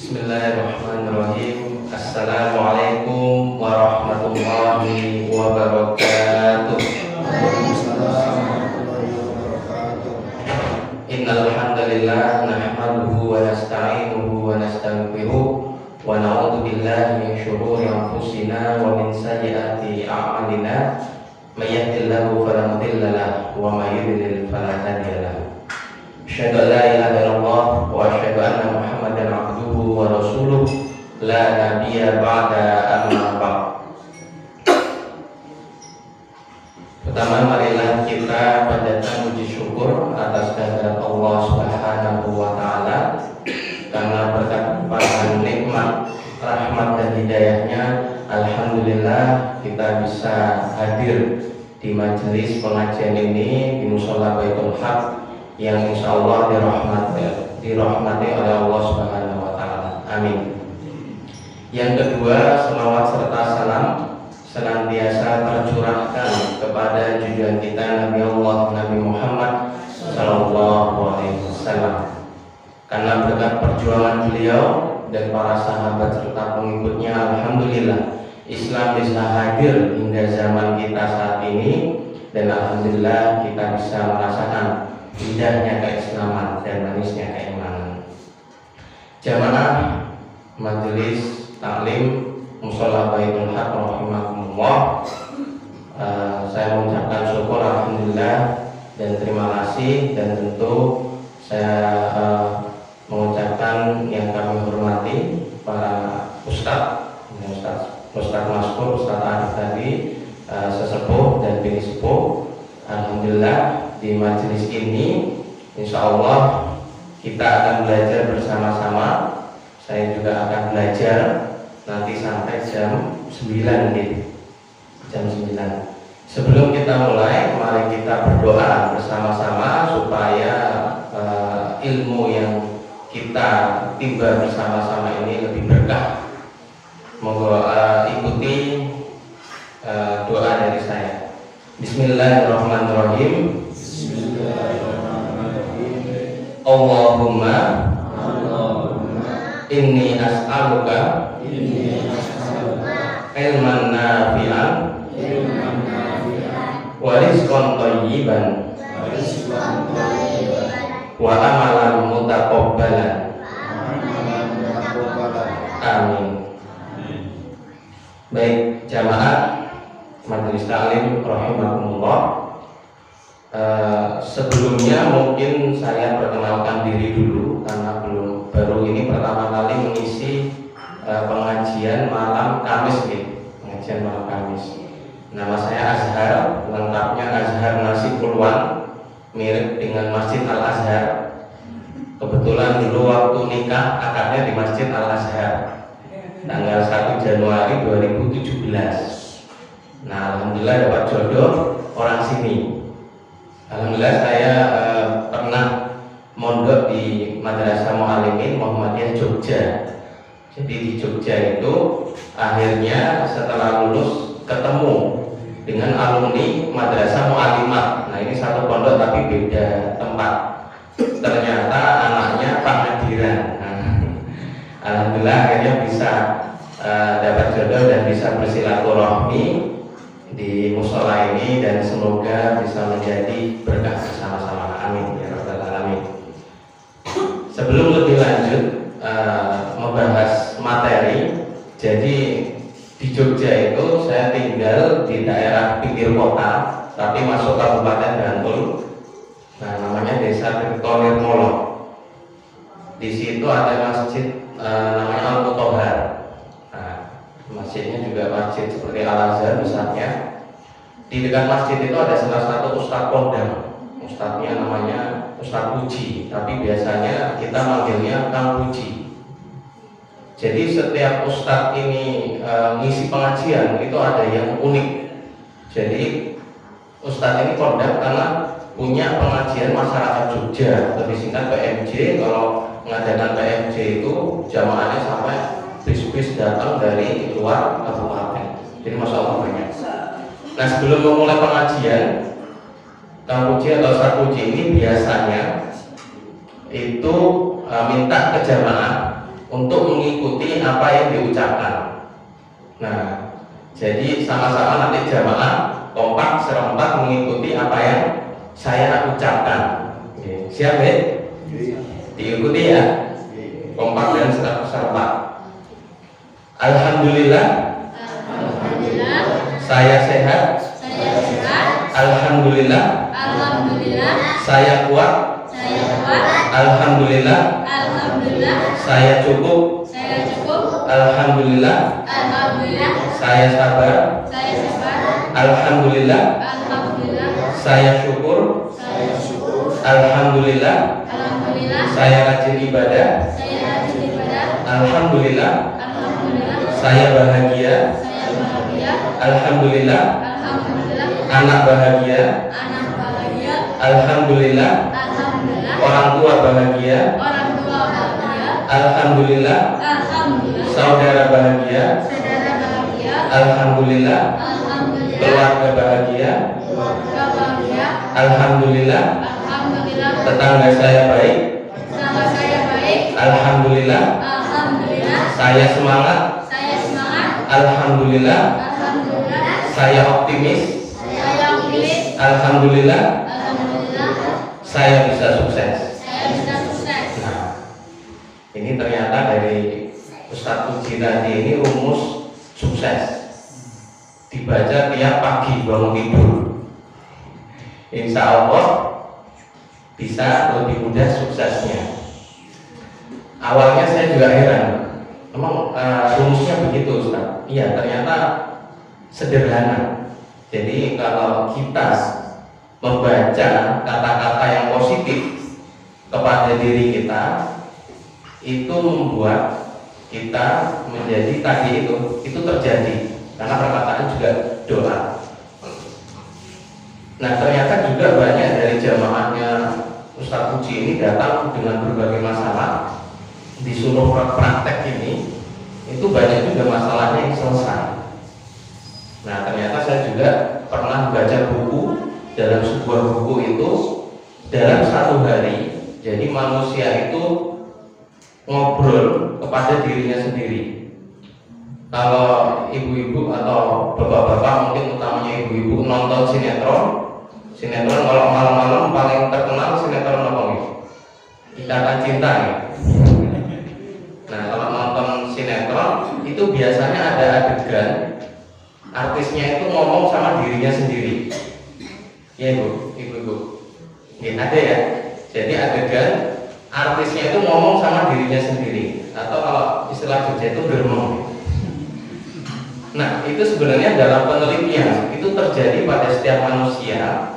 Bismillahirrahmanirrahim. Assalamualaikum warahmatullahi wabarakatuh. Innal hamdalillah nahmaduhu wa nasta'inuhu wa nastaghfiruh wa na'udzu billahi min shururi anfusina wa min sayyiati a'malina. May yahdihillahu fala mudilla lahu wa may yudlil fala hadiya lahu. Asyhadu an la ilaha illallah wa asyhadu anna Muhammadan abduhu wa rasuluh la nabiyya ba'da amma ba'd. Pertama, marilah kita panjatkan puji syukur atas kehadirat Allah Subhanahu wa taala karena berkat limpahan nikmat, rahmat dan hidayahnya, alhamdulillah kita bisa hadir di majelis pengajian ini di Mushola Baitul Haq yang insya Allah dirahmati oleh Allah Subhanahu wa taala. Amin. Yang kedua, selawat serta salam senantiasa tercurahkan kepada junjungan kita Nabi Allah Nabi Muhammad sallallahu alaihi wasallam. Karena berkat perjuangan beliau dan para sahabat serta pengikutnya, alhamdulillah Islam bisa hadir hingga zaman kita saat ini, dan alhamdulillah kita bisa merasakan indahnya keislaman dan manisnya keimanan. Jamaah majelis taklim Mushola Baitul Haq rahimakumullah, saya mengucapkan syukur alhamdulillah dan terima kasih, dan tentu saya mengucapkan yang kami hormati para ustadz Maskur, Ustadz Arif tadi, sesepuh dan bini sepuh. Alhamdulillah di majelis ini insya Allah kita akan belajar bersama-sama. Saya juga akan belajar nanti sampai jam 9 gitu. Jam 9. Sebelum kita mulai, mari kita berdoa bersama-sama supaya ilmu yang kita timba bersama-sama ini lebih berkah. Moga ikuti doa dari saya. Bismillahirrahmanirrahim. Allahumma inni as'aluka ilman nafi'an wa rizqan thayyiban wa amalan mutaqabbalan. Amin. Baik jamaah majelis taklim rahimakumullah, sebelumnya mungkin saya perkenalkan diri dulu karena baru ini pertama kali mengisi pengajian malam Kamis gitu. Pengajian malam Kamis. Nama saya Azhar, lengkapnya Azhar Nasipulwan, mirip dengan Masjid Al Azhar. Kebetulan dulu waktu nikah akadnya di Masjid Al Azhar tanggal 1 Januari 2017. Nah, alhamdulillah dapat jodoh orang sini. Alhamdulillah saya pernah mondok di Madrasah Mu'allimin Muhammadiyah Jogja. Jadi di Jogja itu akhirnya setelah lulus ketemu dengan alumni Madrasah Mu'allimat. Nah, ini satu pondok tapi beda tempat. Ternyata anaknya penghadiran. Alhamdulillah akhirnya bisa dapat jodoh dan bisa bersilaturahmi di musola ini, dan semoga bisa menjadi berkah bersama-sama. Amin ya rabbal alamin. Sebelum lebih lanjut membahas materi, jadi di Jogja itu saya tinggal di daerah pinggir kota tapi masuk Kabupaten Bantul. Nah, namanya Desa Tirtonirmolo. Di situ ada masjid namanya Al-Mutahhar. Nah, masjidnya juga masjid seperti Al-Azhar misalnya. Di dekat masjid itu ada salah satu ustadz kondang. Ustadznya namanya Ustadz Puji, tapi biasanya kita manggilnya Kang Puji. Jadi setiap ustadz ini ngisi pengajian itu ada yang unik. Jadi ustadz ini kondang karena punya pengajian masyarakat Jogja, lebih singkat PMJ. Kalau mengadakan PMJ itu jamaahnya sampai bis-bis datang dari luar kabupaten. Jadi masya Allah banyak. Nah, sebelum memulai pengajian, Kang Puji atau Ustadz Puji ini biasanya itu minta ke jamaah untuk mengikuti apa yang diucapkan. Nah, jadi sama-sama nanti jamaah kompak serempak mengikuti apa yang saya ucapkan. Oke, siap ya? Diikuti ya, kompak dan serempak. Alhamdulillah, saya sehat. Alhamdulillah, saya kuat. Alhamdulillah, saya cukup. Alhamdulillah, saya sabar. Alhamdulillah, saya syukur. Alhamdulillah, saya rajin ibadah. Alhamdulillah, saya bahagia. Alhamdulillah, anak bahagia. Alhamdulillah, orang tua bahagia. Alhamdulillah, saudara bahagia. Alhamdulillah, keluarga bahagia. Alhamdulillah, tetangga saya baik. Alhamdulillah, saya semangat. Alhamdulillah, saya optimis. Alhamdulillah, saya bisa sukses. Nah, ini ternyata dari Ustadz Puji tadi ini rumus sukses. Dibaca tiap pagi bangun tidur. Insya Allah bisa lebih mudah suksesnya. Awalnya saya juga heran, emang rumusnya begitu Ustaz? Iya, ternyata sederhana. Jadi kalau kita membaca kata-kata yang positif kepada diri kita, itu membuat kita menjadi tadi itu terjadi karena perkataan juga doa. Nah, ternyata juga banyak dari jamaahnya Ustadz Puji ini datang dengan berbagai masalah, disuruh praktek ini, itu banyak juga masalahnya yang selesai. Nah, ternyata saya juga pernah baca buku, dalam sebuah buku itu dalam satu hari, jadi manusia itu ngobrol kepada dirinya sendiri. Kalau ibu-ibu atau bapak-bapak, mungkin utamanya ibu-ibu, nonton sinetron kalau malam-malam paling terkenal sinetron apa nih? Ikatan Cinta ya. Nah, kalau nonton sinetron itu biasanya ada adegan artisnya itu ngomong sama dirinya sendiri. Ya ibu-ibu, ya, ada ya. Jadi adegan artisnya itu ngomong sama dirinya sendiri, atau kalau istilah Jogja itu bermong. Nah, itu sebenarnya dalam penelitian itu terjadi pada setiap manusia,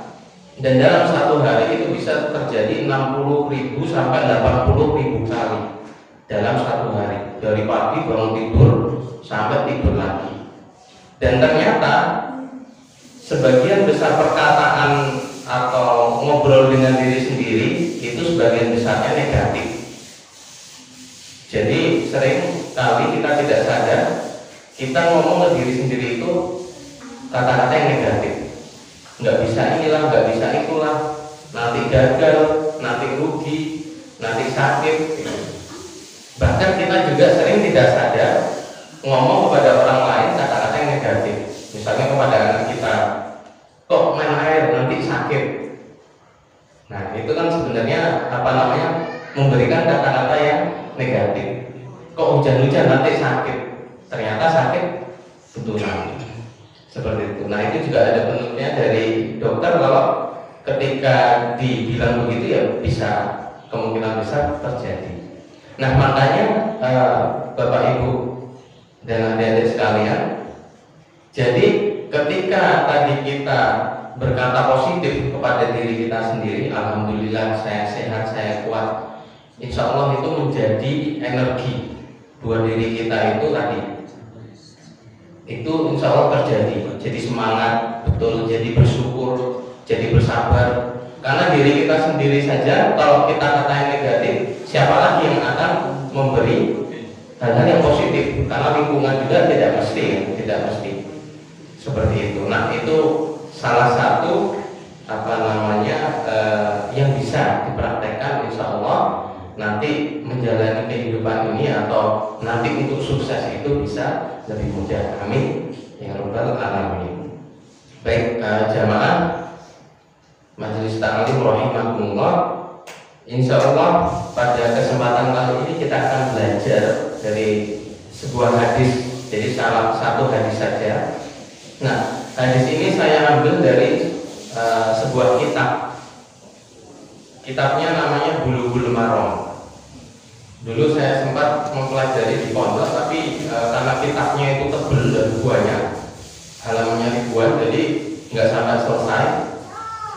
dan dalam satu hari itu bisa terjadi 60.000 sampai 80.000 kali dalam satu hari, dari pagi bangun tidur sampai tidur lagi. Dan ternyata sebagian besar perkataan atau ngobrol dengan diri sendiri itu sebagian besarnya negatif. Jadi sering kali kita tidak sadar kita ngomong ke diri sendiri itu kata-kata yang negatif. Nggak bisa inilah, nggak bisa itulah, nanti gagal, nanti rugi, nanti sakit. Bahkan kita juga sering tidak sadar ngomong kepada orang lain kata-kata yang negatif. Misalnya kepada anak kita, kok main air nanti sakit. Nah, itu kan sebenarnya memberikan kata-kata yang negatif. Kok hujan-hujan nanti sakit. Ternyata sakit betulan. Seperti itu. Nah, itu juga ada penelitian dari dokter, kalau ketika dibilang begitu ya bisa, kemungkinan besar terjadi. Nah, makanya Bapak Ibu dan adik-adik sekalian, jadi ketika tadi kita berkata positif kepada diri kita sendiri, alhamdulillah saya sehat, saya kuat, insya Allah itu menjadi energi buat diri kita itu tadi. Itu insya Allah terjadi, jadi semangat, betul, jadi bersyukur, jadi bersabar. Karena diri kita sendiri saja, kalau kita kata yang negatif, siapa lagi yang akan memberi hal-hal yang positif? Karena lingkungan juga tidak mesti, tidak mesti seperti itu. Nah, itu salah satu yang bisa dipraktekkan, insya Allah nanti menjalani kehidupan kehidupan ini atau nanti untuk sukses itu bisa lebih mudah. Amin ya rabbal alamin. Baik, jamaah Majelis Ta'lim rahimakumullah, insya Allah pada kesempatan kali ini kita akan belajar dari sebuah hadis. Jadi salah satu hadis saja. Nah, hadis ini saya ambil dari sebuah kitab. Kitabnya namanya Bulughul Maram. Dulu saya sempat mempelajari di pondok, tapi karena kitabnya itu tebal dan banyak, halamannya ribuan, jadi nggak sampai selesai,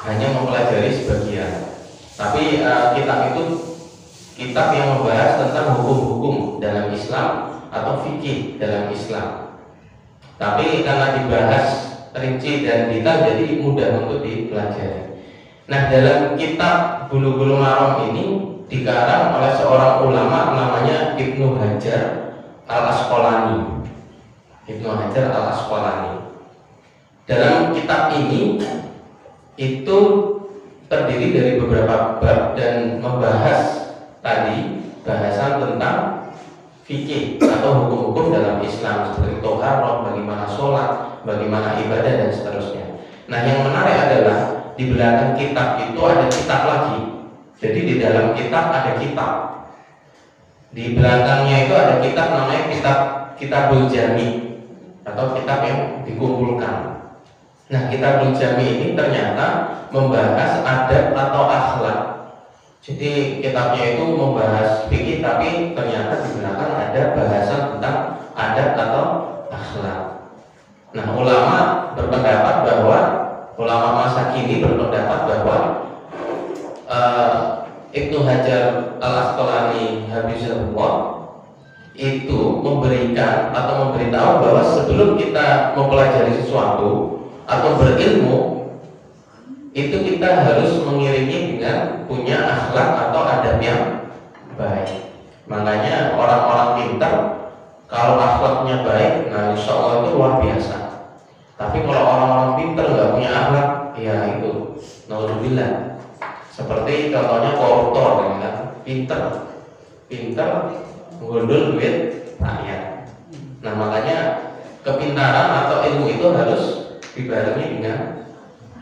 hanya mempelajari sebagian. Tapi kitab itu kitab yang membahas tentang hukum-hukum dalam Islam atau fikih dalam Islam. Tapi karena dibahas rinci dan detail, jadi mudah untuk dipelajari. Nah, dalam kitab Bulughul Maram ini dikarang oleh seorang ulama namanya Ibnu Hajar Al-Asqalani. Ibnu Hajar Al-Asqalani. Dalam kitab ini itu terdiri dari beberapa bab dan membahas tadi bahasan tentang fikih atau hukum-hukum dalam Islam seperti toharoh, bagaimana sholat, bagaimana ibadah dan seterusnya. Nah, yang menarik adalah di belakang kitab itu ada kitab lagi. Jadi di dalam kitab ada kitab. Di belakangnya itu ada kitab namanya Kitabul Jami atau kitab yang dikumpulkan. Nah, Kitabul Jami ini ternyata membahas adab atau akhlak. Jadi kitabnya itu membahas fikih, tapi ternyata di belakang ada bahasan tentang adab atau akhlak. Nah, ulama masa kini berpendapat bahwa Ibnu Hajar Al-Asqalani Hafizahullah itu memberikan atau memberitahu bahwa sebelum kita mempelajari sesuatu atau berilmu, itu kita harus mengiringi dengan punya akhlak atau adab yang baik. Makanya orang-orang pintar kalau akhlaknya baik, nah insya Allah itu luar biasa. Tapi kalau orang-orang pintar nggak punya akhlak, ya itu naudzubillah. Seperti contohnya koruptor, kan? Pintar menggondol duit rakyat. Nah, makanya kepintaran atau ilmu itu harus dibarengi dengan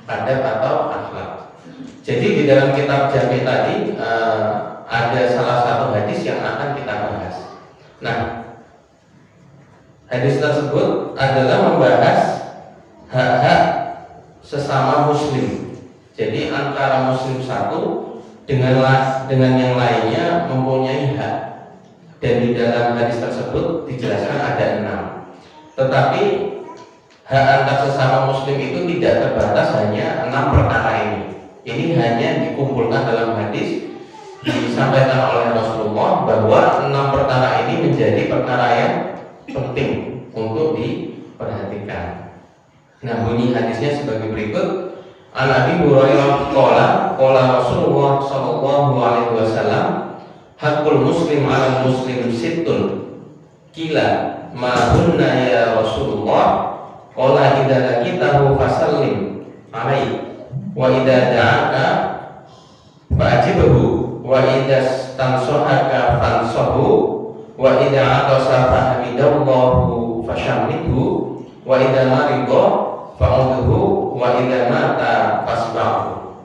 adab atau akhlak. Jadi di dalam kitab Jami tadi ada salah satu hadis yang akan kita bahas. Nah, hadis tersebut adalah membahas hak-hak sesama muslim. Jadi antara muslim satu dengan yang lainnya mempunyai hak. Dan di dalam hadis tersebut dijelaskan ada 6. Tetapi hak antar sesama muslim itu tidak terbatas hanya 6 perkara ini. Ini hanya dikumpulkan dalam hadis, disampaikan oleh Rasulullah bahwa 6 perkara ini menjadi perkara yang penting untuk diperhatikan. Nah, bunyi hadisnya sebagai berikut. An Abi Hurairah qala Rasulullah sallallahu alaihi wasallam, hakul muslim 'ala muslim sittun. Qila ma hunna ya Rasulullah? Qala idza laqitahu fasallim alaihi wa idza da'aka fa'jibhu wa idza tansahaka fansahu wa idza atasa fahmidallahu fashammithu wa idza marida fa'udhu wa idza mata fasba'hu.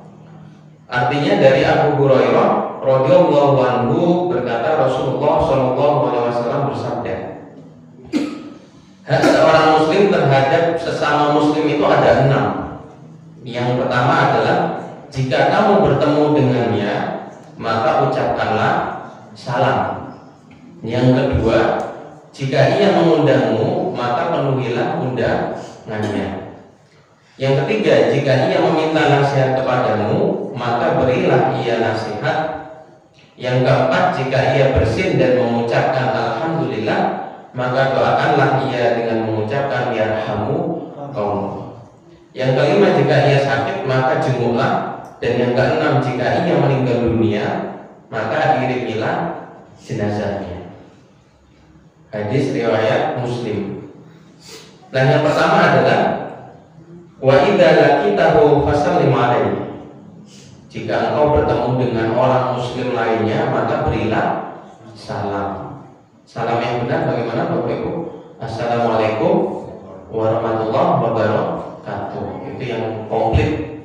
Artinya dari Abu Hurairah radhiyallahu anhu berkata, Rasulullah sallallahu alaihi wasallam bersabda, hak seorang muslim terhadap sesama muslim itu ada 6. Yang pertama adalah jika kamu bertemu dengannya, maka ucapkanlah salam. Yang kedua, jika ia mengundangmu, maka penuhilah undangannya. Yang ketiga, jika ia meminta nasihat kepadamu, maka berilah ia nasihat. Yang keempat, jika ia bersin dan mengucapkan alhamdulillah, maka doakanlah ia dengan mengucapkan yarhamu kaum. Yang kelima, jika ia sakit, maka jenguklah. Dan yang keenam, jika ia meninggal dunia, maka irimilah jenazahnya. Hadis riwayat Muslim. Nah, yang pertama adalah wa idza laqitahu fasallim alaihi. Jika engkau bertemu dengan orang muslim lainnya, maka berilah salam. Salam yang benar bagaimana Bapak Ibu? Assalamualaikum warahmatullahi wabarakatuh. Itu yang komplit.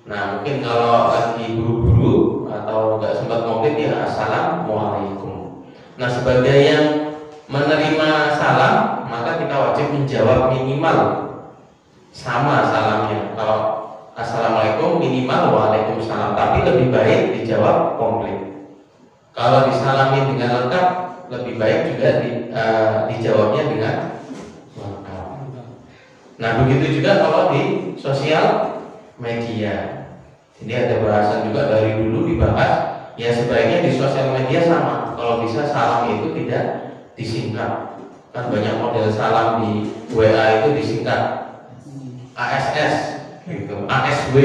Nah, mungkin kalau lagi buru-buru atau nggak sempat komplit ya assalamualaikum. Nah, sebagai yang menerima salam, maka kita wajib menjawab minimal sama salamnya. Kalau assalamualaikum minimal waalaikumsalam, tapi lebih baik dijawab komplit. Kalau disalami dengan lengkap, lebih baik juga dijawabnya dengan lengkap. Nah, begitu juga kalau di sosial media. Jadi ada bahasan juga dari dulu dibahas, ya sebaiknya di sosial media sama. Kalau bisa salam itu tidak disingkat. Kan banyak model salam di WA itu disingkat ASS gitu, ASW,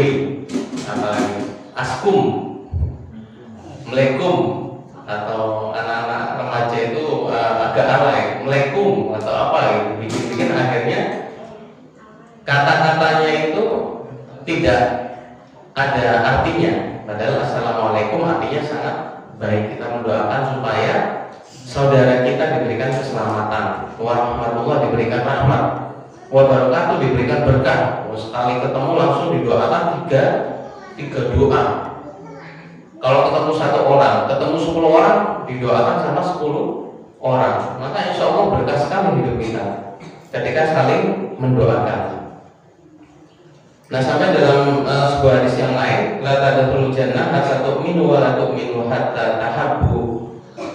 apalagi Askum, Melekum, atau anak-anak remaja itu agak alay, Melekum atau apa gitu. Bikin-bikin akhirnya kata-katanya itu tidak ada artinya. Padahal assalamualaikum artinya sangat baik. Kita mendoakan supaya saudara kita diberikan keselamatan, warahmatullah diberikan rahmat, wabarakatuh diberikan berkah. Sekali ketemu langsung didoakan tiga doa. Kalau ketemu satu orang, ketemu 10 orang, didoakan sama 10 orang. Maka insya Allah berkah sekali hidup kita ketika saling mendoakan. Nah, sampai dalam sebuah hadis yang lain, la tadkhulul jannah hatta tu'minu wa la tu'minu hatta tahabbu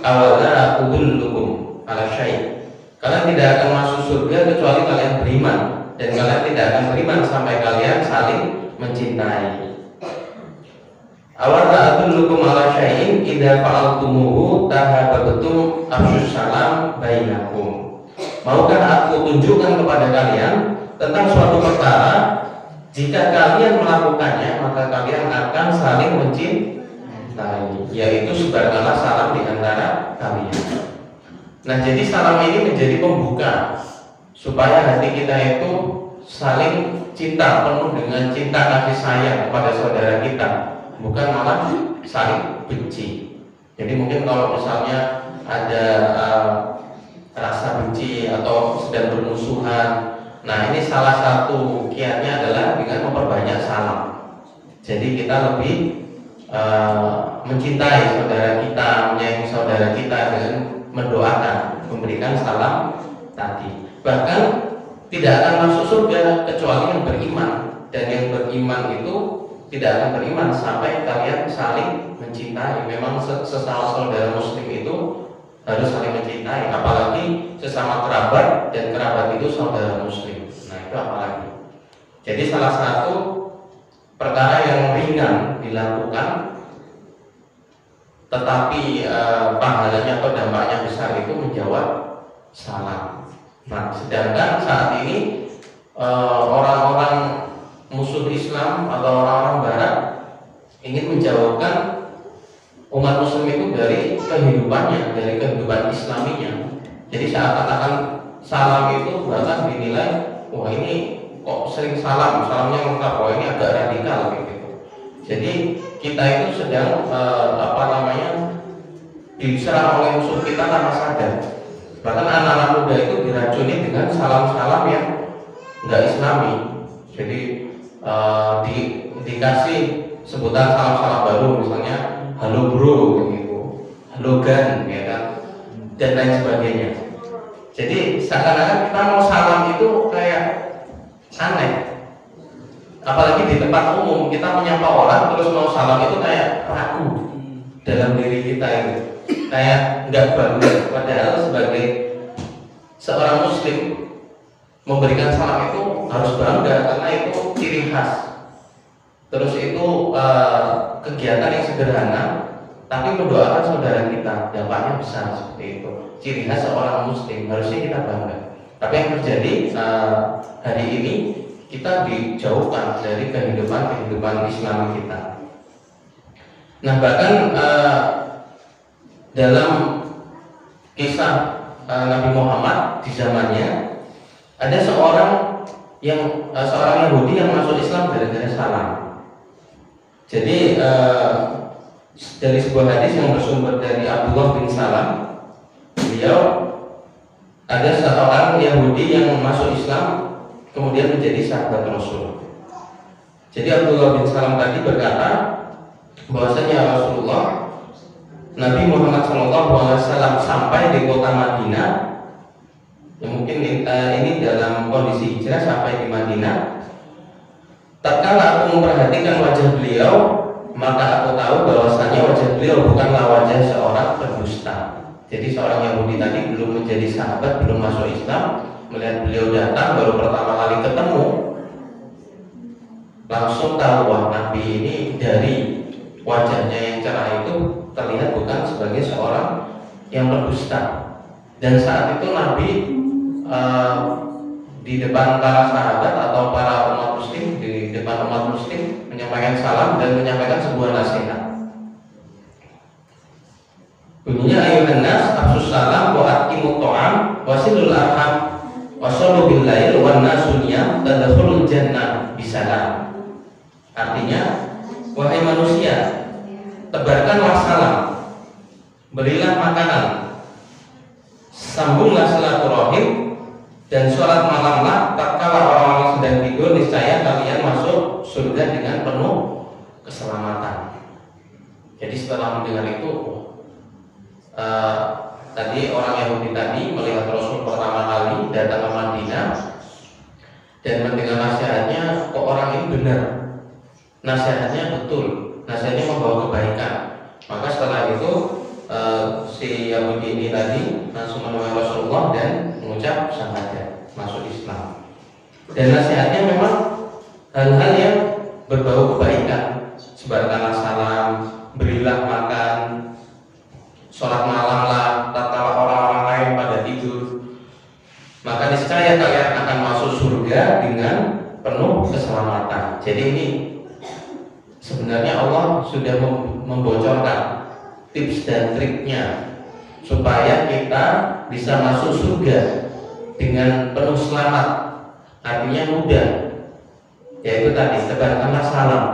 awala udullukum ala syai'. Kalian tidak akan masuk surga kecuali kalian beriman, dan kalian tidak akan beriman sampai kalian saling mencintai. Awala udullukum ala syai'in idza fa'altumuhu tahabbtum afsyus salam bainakum. Maukah aku tunjukkan kepada kalian tentang suatu perkara, jika kalian melakukannya maka kalian akan saling mencintai, yaitu sebarkanlah salam di antara kalian. Nah, jadi salam ini menjadi pembuka supaya hati kita itu saling cinta, penuh dengan cinta kasih sayang kepada saudara kita, bukan malah saling benci. Jadi mungkin kalau misalnya ada rasa benci atau sedang bermusuhan, nah ini salah satu kiatnya adalah dengan memperbanyak salam. Jadi kita lebih mencintai saudara kita, menyayangi saudara kita dengan mendoakan, memberikan salam tadi. Bahkan tidak akan masuk surga kecuali yang beriman, dan yang beriman itu tidak akan beriman sampai kalian saling mencintai. Memang sesama saudara muslim itu harus saling mencintai, apalagi sesama kerabat, dan kerabat itu saudara muslim. Nah, itu apalagi. Jadi salah satu perkara yang ringan dilakukan tetapi pahalanya atau dampaknya besar itu menjawab salam. Nah, sedangkan saat ini orang-orang musuh Islam atau orang-orang Barat ingin menjauhkan umat Muslim itu dari kehidupannya, dari kehidupan Islaminya. Jadi seakan-akan salam itu bahkan dinilai, wah ini kok sering salamnya lengkap, wah ini agak radikal gitu. Jadi kita itu sedang diserang oleh musuh kita tanpa sadar. Bahkan anak-anak muda itu diracuni dengan salam-salam yang nggak Islami. Jadi dikasih sebutan salam-salam baru, misalnya halo bro gitu, halo gan, ya kan, dan lain sebagainya. Jadi seakan-akan kita mau salam itu kayak aneh. Apalagi di tempat umum kita menyapa orang terus mau salam itu kayak ragu dalam diri kita itu, kayak nggak bangga. Padahal sebagai seorang muslim memberikan salam itu harus bangga, karena itu ciri khas. Terus itu kegiatan yang sederhana tapi mendoakan saudara kita, dampaknya besar seperti itu. Ciri khas seorang muslim, harusnya kita bangga. Tapi yang terjadi hari ini, kita dijauhkan dari kehidupan Islam kita. Nah, bahkan dalam kisah Nabi Muhammad di zamannya ada seorang Yahudi yang masuk Islam gara-gara salam. Jadi dari sebuah hadis yang bersumber dari Abdullah bin Salam, beliau ada seorang Yahudi yang masuk Islam kemudian menjadi sahabat Rasul. Jadi Abdullah bin Salam tadi berkata bahwasanya Rasulullah Nabi Muhammad SAW sampai di kota Madinah, ya mungkin ini dalam kondisi hijrah sampai di Madinah. Tatkala aku memperhatikan wajah beliau, maka aku tahu bahwasanya wajah beliau bukanlah wajah seorang pendusta. Jadi seorang Yahudi tadi belum menjadi sahabat, belum masuk Islam, melihat beliau datang baru pertama kali ketemu, langsung tahu wah Nabi ini dari wajahnya yang cerah itu terlihat bukan sebagai seorang yang berdusta. Dan saat itu Nabi di depan para sahabat atau para umat muslim, di depan umat muslim menyampaikan salam dan menyampaikan sebuah nasihat. Bunyinya ayuhan nas afsus salam wa atimut ta'am wasilul arham wasallu bil lail wan nasunya tadkhulul jannah bisalam. Artinya, wahai manusia, tebarkanlah salam, berilah makanan, sambunglah silaturahim, dan sholat malamlah tatkala orang-orang sedang tidur, niscaya kalian masuk surga dengan penuh keselamatan. Jadi setelah mendengar itu, tadi orang Yahudi tadi melihat Rasul pertama kali datang ke Madinah dan mendengar nasihatnya, kok orang ini benar, nasihatnya betul, nasihatnya membawa kebaikan. Maka setelah itu si Yahudi ini tadi langsung menemui Rasulullah dan mengucap syahadat, masuk Islam. Dan nasihatnya memang hal-hal yang berbau kebaikan, sebarkanlah salam, berilah makan, sholat malamlah tatkala orang-orang lain pada tidur, maka niscaya kalian akan masuk surga dengan penuh keselamatan. Jadi ini sebenarnya Allah sudah membocorkan tips dan triknya supaya kita bisa masuk surga dengan penuh selamat. Artinya mudah, yaitu tadi tebarkanlah salam,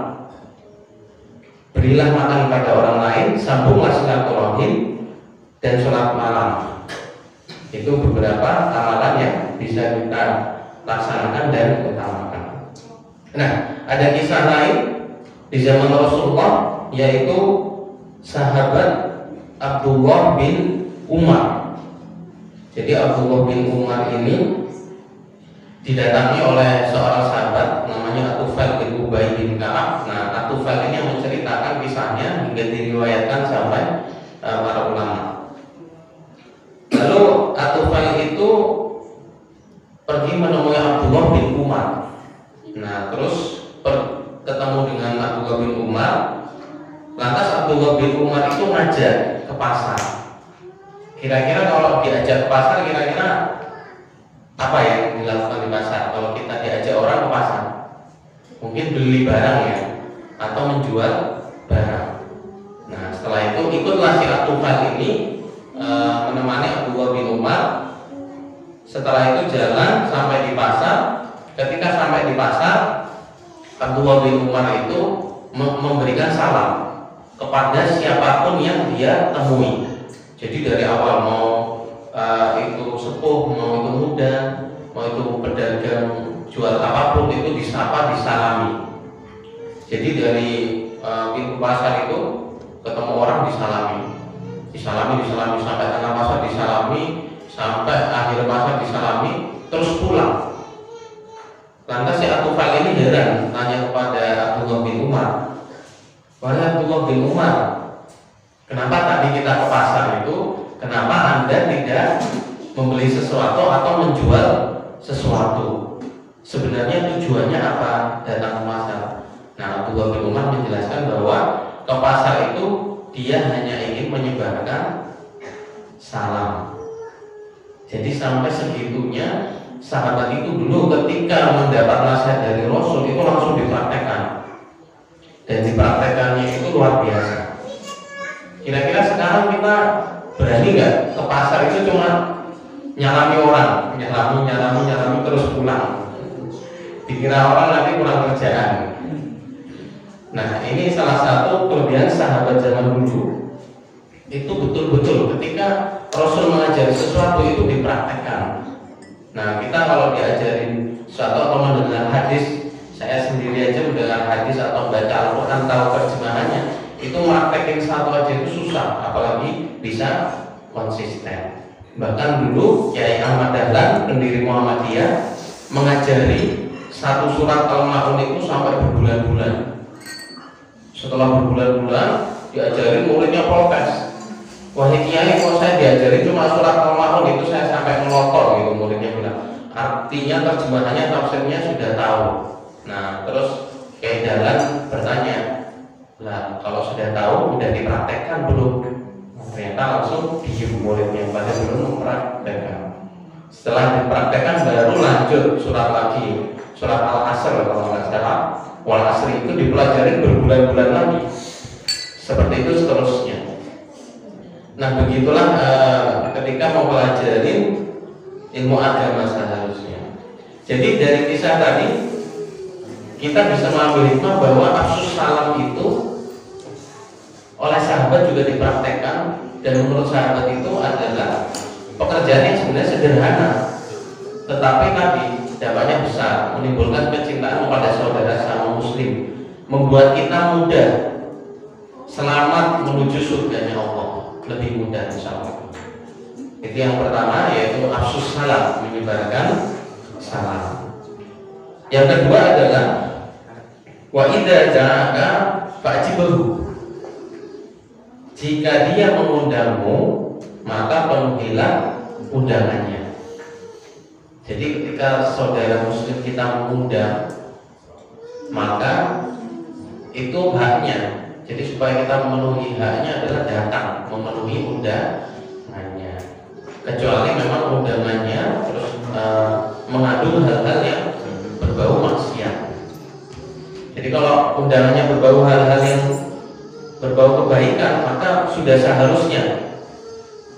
berilah makan pada orang lain, sambunglah silaturahim, dan sholat malam. Itu beberapa amalan yang bisa kita laksanakan dan utamakan. Nah, ada kisah lain di zaman Rasulullah, yaitu sahabat Abdullah bin Umar. Jadi Abdullah bin Umar ini didatangi oleh seorang sahabat namanya At-Tufail bin Ubay bin Ka'ab. Nah, At-Tufail ini yang menceritakan kisahnya hingga diriwayatkan sampai para ulama. Lalu At-Tufail itu pergi menemui Abdullah bin Umar. Nah, terus ketemu dengan Abdullah bin Umar. Lantas Abdullah bin Umar itu ngajak ke pasar. Kira-kira kalau diajak ke pasar, kira-kira apa yang dilakukan di pasar? Kalau kita diajak orang ke pasar, mungkin beli barang ya, atau menjual barang. Nah, setelah itu ikutlah si At-Tufail ini menemani Abdullah bin Umar. Setelah itu jalan sampai di pasar. Ketika sampai di pasar, Abdullah bin Umar itu memberikan salam kepada siapapun yang dia temui. Jadi dari awal mau itu sepuh, mau itu muda, mau itu pedagang jual apapun itu disapa, disalami. Jadi dari pintu pasar itu ketemu orang disalami sampai tengah pasar disalami, sampai akhir pasar disalami, terus pulang. Lantas si At-Tufail ini heran, tanya kepada Abdullah bin Umar, wahai Abdullah bin Umar, kenapa tadi kita ke pasar itu, kenapa Anda tidak membeli sesuatu atau menjual sesuatu? Sebenarnya tujuannya apa datang ke pasar? Nah, Abdullah bin Umar menjelaskan bahwa ke pasar itu dia hanya ingin menyebarkan salam. Jadi sampai segitunya sahabat itu dulu ketika mendapat nasihat dari Rasul itu langsung dipraktekkan, dan dipraktekannya itu luar biasa. Kira-kira sekarang kita berani nggak ke pasar itu cuma nyalami orang, nyalami terus pulang, dikira orang nanti kurang kerjaan. Nah, ini salah satu kelebihan sahabat zaman dulu. Itu betul-betul ketika Rasul mengajari sesuatu itu dipraktekkan. Nah, kita kalau diajarin sesuatu atau mendengar hadis, saya sendiri aja mendengar hadis atau baca Al-Quran tahu terjemahannya, itu praktekin satu aja itu susah, apalagi bisa konsisten. Bahkan dulu Kiai Ahmad Dahlan, pendiri Muhammadiyah, mengajari satu surat Al-Ma'un itu sampai berbulan-bulan. Setelah berbulan-bulan diajarin, muridnya protes. Wahai Kiai, kok saya diajarin cuma surat Al-Ma'un itu saya sampai melotor gitu, muridnya bilang. Artinya terjemahannya, tafsirnya sudah tahu. Nah, terus Kiai Dahlan bertanya, lah kalau sudah tahu udah dipraktekkan belum? Ternyata langsung diem muridnya, pada belum mempraktekkan. Setelah dipraktekkan baru lanjut surat lagi, surat Al-Asr kalau nggak salah. Wal Asri itu dipelajari berbulan-bulan lagi. Seperti itu seterusnya. Nah, begitulah ketika mempelajari ilmu agama seharusnya. Jadi dari kisah tadi kita bisa mengambil hikmah bahwa afsus salam itu oleh sahabat juga dipraktekkan, dan menurut sahabat itu adalah pekerjaan yang sebenarnya sederhana, tetapi Nabi dampaknya besar, menimbulkan kecintaan kepada saudara sama muslim, membuat kita mudah selamat menuju surganya Allah, lebih mudah insya Allah. Itu yang pertama, yaitu afsus salam, menyebarkan salam. Yang kedua adalah wa idza ja'aka fa'jibhu, jika dia mengundangmu maka penuhilah undangannya. Jadi ketika saudara muslim kita mengundang, maka itu haknya. Jadi supaya kita memenuhi haknya adalah datang, memenuhi undangannya. Kecuali memang undangannya terus mengandung hal-hal yang berbau maksiat. Jadi kalau undangannya berbau hal-hal yang berbau kebaikan, maka sudah seharusnya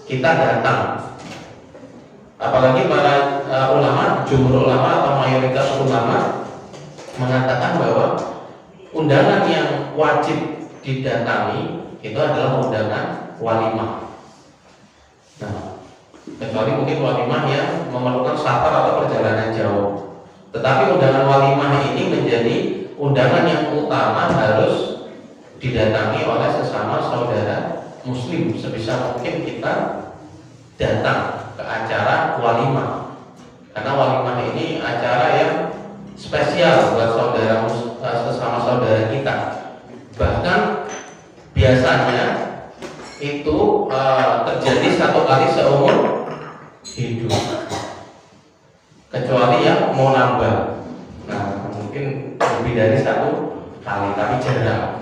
kita datang. Apalagi para ulama, jumhur ulama atau mayoritas ulama mengatakan bahwa undangan yang wajib didatangi itu adalah undangan walimah. Nah, kecuali mungkin walimah yang memerlukan safar atau perjalanan jauh. Tetapi undangan walimah ini menjadi undangan yang utama, harus didatangi oleh sesama saudara muslim. Sebisa mungkin kita datang ke acara walimah, karena walimah ini acara yang spesial buat saudara sesama saudara kita. Bahkan biasanya itu terjadi satu kali seumur hidup, kecuali yang mau nambah. Nah, mungkin lebih dari satu kali, tapi jarang.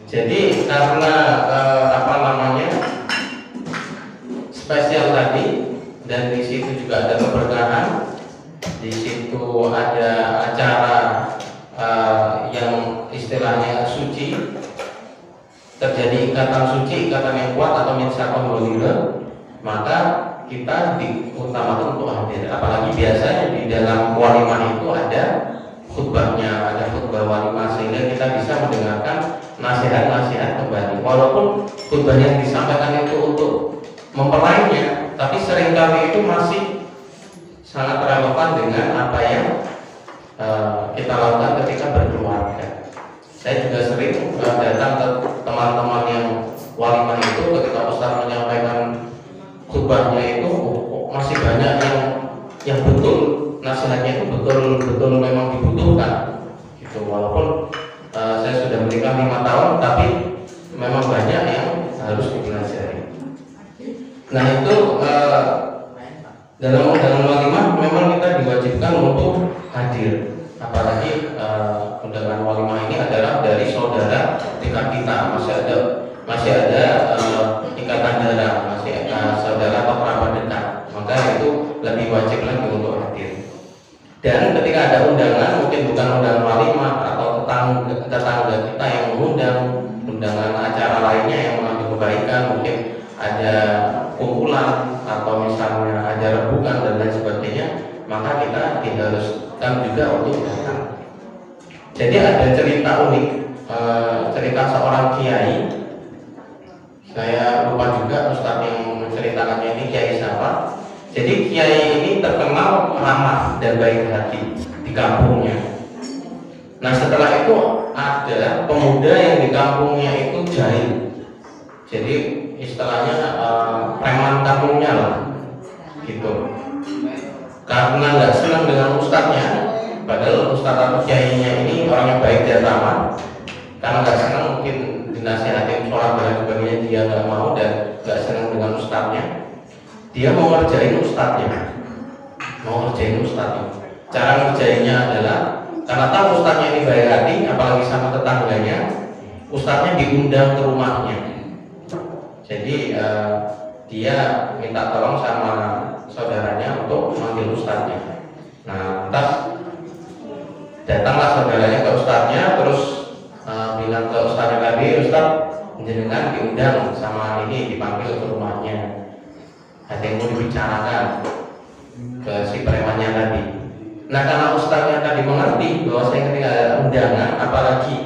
Jadi karena spesial tadi, dan di situ juga ada keberkahan, di situ ada acara yang istilahnya suci, terjadi ikatan suci, ikatan yang kuat atau minsakon walila, maka kita diutamakan untuk hadir. Apalagi biasanya di dalam walimah itu ada khutbahnya, ada khutbah walimah, sehingga kita bisa mendengarkan nasihat-nasihat kembali. Walaupun khutbah yang disampaikan itu untuk mempelainya, tapi seringkali itu masih sangat relevan dengan apa yang kita lakukan ketika berkeluarga. Saya juga sering datang ke teman-teman yang walimah itu, ketika Ustaz menyampaikan khutbahnya itu masih banyak yang betul nasihatnya itu betul memang dibutuhkan gitu. Walaupun saya sudah menikah 5 tahun, tapi memang banyak yang harus dipelajari. Nah, itu dalam undangan walimah memang kita diwajibkan untuk hadir. Apalagi undangan walimah ini adalah dari saudara dekat kita, masih ada ikatan darah, masih ada saudara atau kerabat dekat, maka itu lebih wajib lagi untuk hadir. Dan ketika ada undangan, mungkin bukan undangan walimah atau tetangga kita yang mengundang, undangan acara lainnya yang mengandung kebaikan, mungkin ada kumpulan atau misalnya ada rebukan dan lain sebagainya, maka kita diharuskan juga untuk datang. Jadi ada cerita unik, cerita seorang kiai Saya lupa juga ustadz yang menceritakannya ini kiai siapa. Jadi kiai ini terkenal ramah dan baik hati di kampungnya. Nah setelah itu ada pemuda yang di kampungnya itu jahil. Jadi istilahnya preman kampungnya lah, gitu. Karena nggak senang dengan ustadznya, padahal ustadz atau kiainya ini orang yang baik dan ramah. Karena nggak senang mungkin dinasihatin sholat dan sebagainya, dia nggak mau dan nggak senang dengan ustadznya. Dia mau ngerjain ustadznya, Cara ngerjainnya adalah karena tahu ustadznya ini baik hati, apalagi sama tetangganya, ustadznya diundang ke rumahnya. Jadi dia minta tolong sama saudaranya untuk manggil ustadznya. Nah, lantas datanglah saudaranya ke ustadznya, terus bilang ke ustadznya tadi, ustadz jenengan diundang sama ini, dipanggil ke rumahnya. Ada yang mau dibicarakan ke si premannya tadi. Nah karena ustadznya tadi mengerti bahwa saya ketika ada undangan, apalagi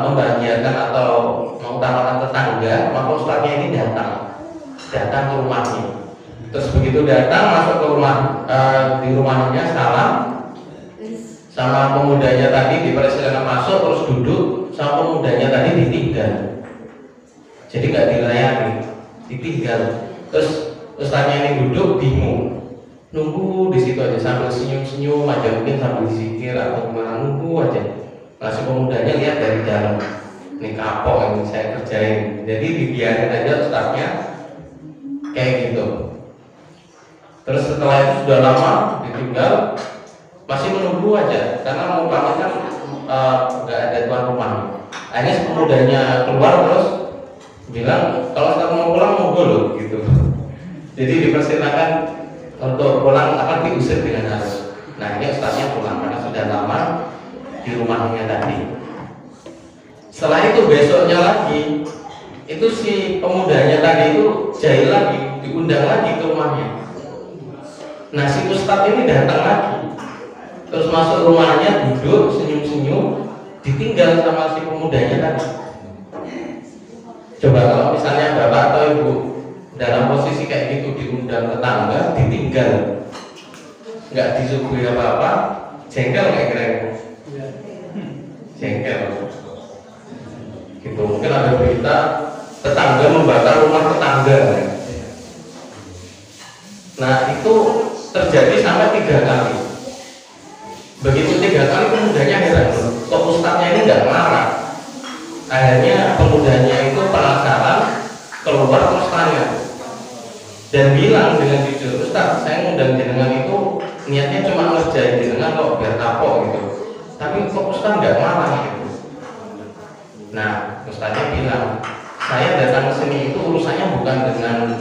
membahagiakan atau mengutamakan tetangga, maka ustadznya ini datang ke rumahnya. Terus begitu datang masuk ke rumah, di rumahnya salam sama pemudanya tadi, dipersilakan masuk, terus duduk, sama pemudanya tadi ditinggal. Jadi nggak dilayani, ditinggal. Terus ustadznya ini duduk bingung, nunggu di situ aja sambil senyum-senyum aja, mungkin sambil zikir atau gimana, nunggu aja. Langsung pemudanya lihat dari dalam, ini kapok yang saya kerjain. Jadi dibiarin aja ustadznya kayak gitu. Terus setelah itu sudah lama ditinggal, masih menunggu aja karena mau pamit kan nggak ada tuan rumah. Akhirnya pemudanya keluar terus bilang kalau ustadz mau pulang monggo loh gitu. Jadi dipersilakan untuk pulang, akan diusir dengan halus. Nah ini ustadznya pulang karena sudah lama di rumahnya tadi. Setelah itu besoknya lagi, itu si pemudanya tadi itu jahil lagi, diundang lagi ke rumahnya. Nah si ustadz ini datang lagi, terus masuk rumahnya, duduk senyum-senyum, ditinggal sama si pemudanya tadi. Coba kalau misalnya bapak atau ibu dalam posisi kayak gitu, diundang tetangga, ditinggal, nggak disuguhi apa-apa, jengkel kayak kira-kira. Jengkel gitu. Mungkin ada berita tetangga membakar rumah tetangga. Nah itu terjadi sampai 3 kali. Begitu 3 kali pemudanya heran, kok ustadznya ini nggak marah. Akhirnya pemudanya itu penasaran, keluar terus tanya dan bilang dengan jujur, ustadz saya ngundang jenengan itu niatnya cuma ngerjain jenengan kok biar kapok gitu, tapi kok ustadz nggak marah gitu. Nah ustadznya bilang, saya datang ke sini itu urusannya bukan dengan